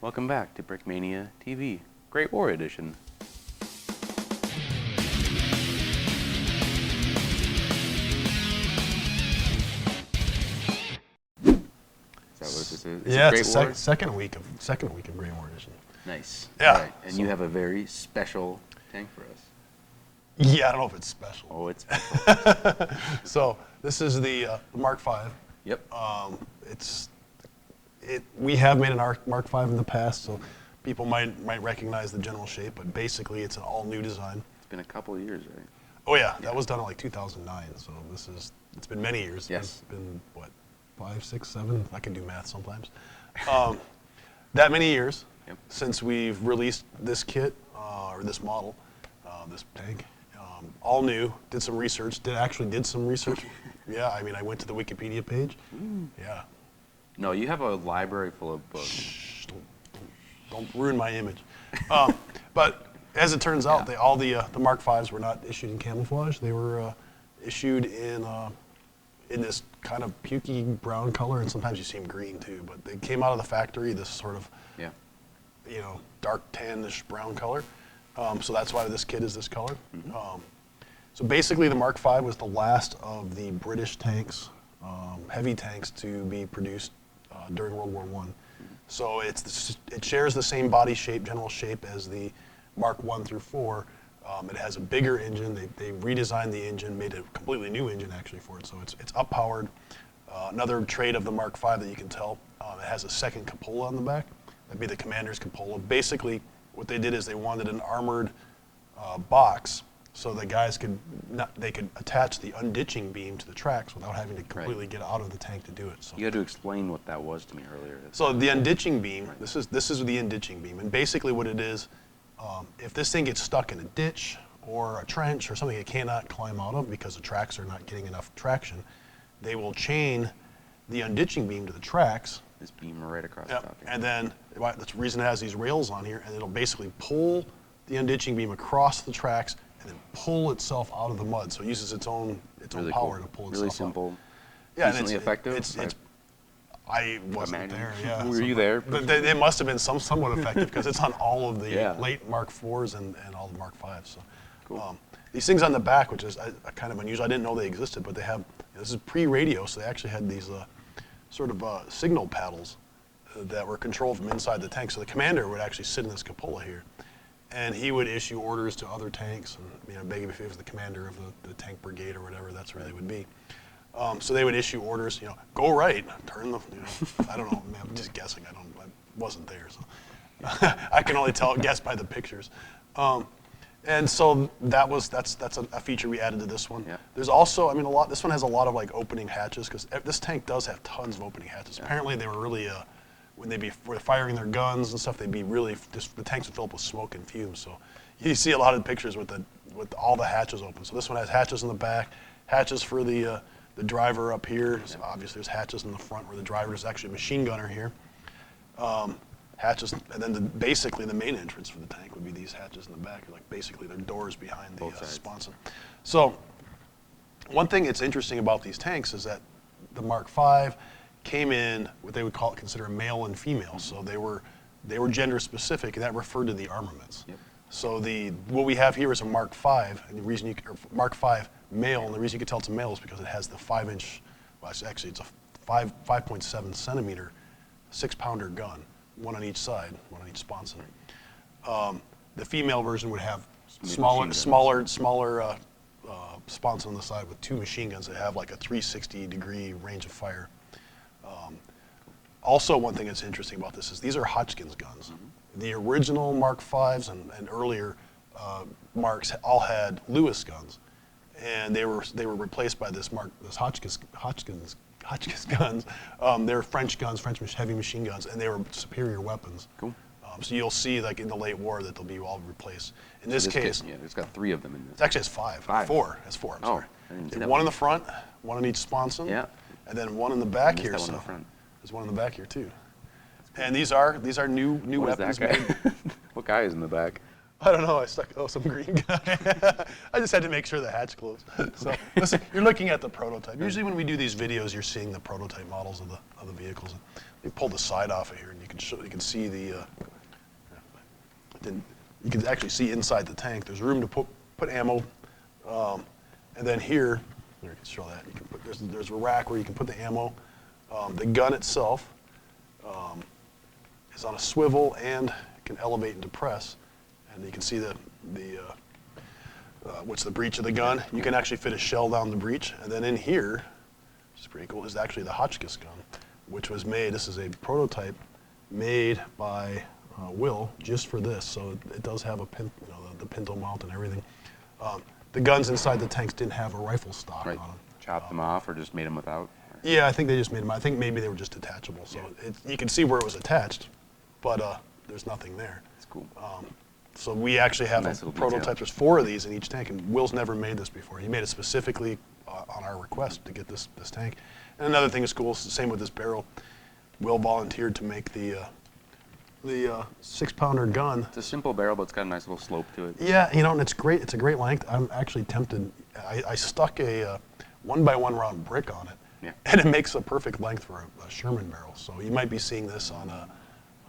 Welcome back to Brickmania TV, Great War Edition. Is that what this is? Yeah, it's the second week of Great War Edition. Nice. Yeah. All right. And you have a very special tank for us. Yeah, I don't know if it's special. Oh, it's special. So this is the Mark V. Yep. We have made an Mark V in the past, so people might recognize the general shape, but basically it's an all-new design. It's been a couple of years, right? Oh yeah, that was done in like 2009, so it's been many years. Yes. It's been, what, 5, 6, 7? I can do math sometimes. That many years since we've released this kit, or this model, this tank. All new, did some research, did some research. Yeah, I mean, I went to the Wikipedia page. Yeah. No, you have a library full of books. Shh, don't ruin my image. But as it turns out, all the Mark Vs were not issued in camouflage. They were issued in this kind of pukey brown color, and sometimes you see them green too. But they came out of the factory this sort of, dark tannish brown color. So that's why this kit is this color. So basically, the Mark V was the last of the British tanks, heavy tanks, to be produced during World War I. So it shares the same body shape, general shape as the Mark I through IV. It has a bigger engine. They redesigned the engine, made a completely new engine actually for it. So it's up-powered. Another trait of the Mark V that you can tell, it has a second cupola on the back. That'd be the commander's cupola. Basically, what they did is they wanted an armored box so the guys could attach the unditching beam to the tracks without having to completely get out of the tank to do it. So you had to explain what that was to me earlier. So the unditching beam, this is the unditching beam, and basically what it is, if this thing gets stuck in a ditch or a trench or something it cannot climb out of because the tracks are not getting enough traction, they will chain the unditching beam to the tracks. This beam right across the top here. And then that's the reason it has these rails on here, and it'll basically pull the unditching beam across the tracks and then pull itself out of the mud. So it uses its own really power cool. to pull itself Really out. simple. Yeah, decently effective. I wasn't there. Yeah. Were you there? But it must have been somewhat effective because it's on all of the late Mark IVs and all the Mark Vs. So, cool. These things on the back, which is kind of unusual. I didn't know they existed, but they have. This is pre-radio, so they actually had these sort of signal paddles that were controlled from inside the tank. So the commander would actually sit in this cupola here, and he would issue orders to other tanks. And maybe if he was the commander of the tank brigade or whatever, that's where they would be. So they would issue orders, go right, turn the, I don't know, I'm just guessing. I wasn't there, so I can only guess by the pictures. And so that's a feature we added to this one. Yeah. There's also, this one has a lot of like opening hatches because this tank does have tons of opening hatches. Yeah. Apparently they were really, when they were firing their guns and stuff, they'd be really, the tanks would fill up with smoke and fumes. So you see a lot of pictures with all the hatches open. So this one has hatches in the back, hatches for the driver up here. So obviously there's hatches in the front where the driver is actually a machine gunner here. Hatches, and then basically the main entrance for the tank would be these hatches in the back, like basically they're doors behind the sponson. So one thing that's interesting about these tanks is that the Mark V came in what they would consider a male and female. So they were gender specific, and that referred to the armaments. Yep. So what we have here is a Mark V, and the reason Mark V male, and the reason you can tell it's a male is because it has the 5-inch, well actually it's a 5.7 centimeter 6-pounder gun. One on each side, one on each sponson. The female version would have smaller sponson on the side with 2 machine guns that have like a 360-degree range of fire. Also, one thing that's interesting about this is these are Hotchkins guns. The original Mark Vs and earlier Marks all had Lewis guns, and they were replaced by this Hotchkiss guns. They're French guns, French heavy machine guns, and they were superior weapons. Cool. So you'll see, like in the late war, that they'll be all replaced. In this case, it's got 3 of them in this. It actually has 5. 4. It has 4. I'm sorry. One in the front, one on each sponson, and then one in the back here. One in the front. There's one in the back here too. And these are new weapons made. What guy is in the back? I don't know. I stuck some green guy. I just had to make sure the hatch closed. So listen, you're looking at the prototype. Usually when we do these videos, you're seeing the prototype models of the vehicles. They pull the side off of here, and you can see the. You can actually see inside the tank. There's room to put ammo, and then here, you can show that. You can put there's a rack where you can put the ammo. The gun itself is on a swivel and can elevate and depress. And you can see what's the breech of the gun. You can actually fit a shell down the breech. And then in here, which is pretty cool, is actually the Hotchkiss gun, which was made. This is a prototype made by Will just for this. So it does have a the pinto mount and everything. The guns inside the tanks didn't have a rifle stock on them. Chopped them off or just made them without? Yeah, I think they just made them. I think maybe they were just detachable. So you can see where it was attached, but there's nothing there. That's cool. So we actually have Nice a little prototype. detail. There's 4 of these in each tank, and Will's never made this before. He made it specifically on our request to get this tank. And another thing that's cool is the same with this barrel. Will volunteered to make the 6-pounder gun. It's a simple barrel, but it's got a nice little slope to it. Yeah, and it's great. It's a great length. I'm actually tempted. I stuck a 1x1 round brick on it, and it makes a perfect length for a Sherman barrel. So you might be seeing this on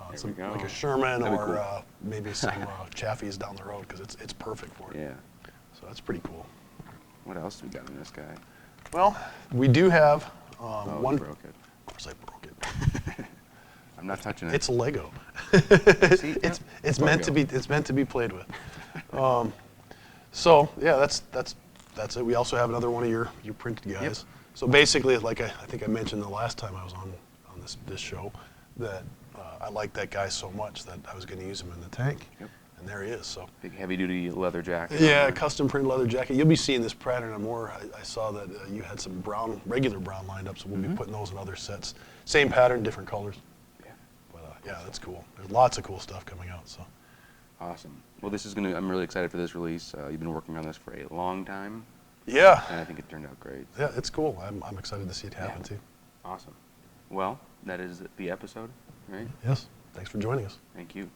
like a Sherman or cool. maybe some Chafees down the road, because it's perfect for it. Yeah. So that's pretty cool. What else do we got in this guy? Well, we do have one. You broke it. Of course, I broke it. I'm not touching it. It's Lego. See? It's meant to be played with. So yeah, that's it. We also have another one of your printed guys. Yep. So basically, like I think I mentioned the last time I was on this show, that I liked that guy so much that I was going to use him in the tank. Yep. And there he is. So Big heavy-duty leather jacket. yeah, custom print leather jacket. You'll be seeing this pattern and more. I saw that you had some regular brown lined up, so we'll be putting those in other sets. Same pattern, different colors. Yeah. But yeah, that's cool. There's lots of cool stuff coming out. So Awesome. Well, I'm really excited for this release. You've been working on this for a long time, yeah, and I think it turned out great. yeah, it's cool. I'm excited to see it happen too. Awesome. Well, that is the episode, right? Yes. Thanks for joining us. Thank you.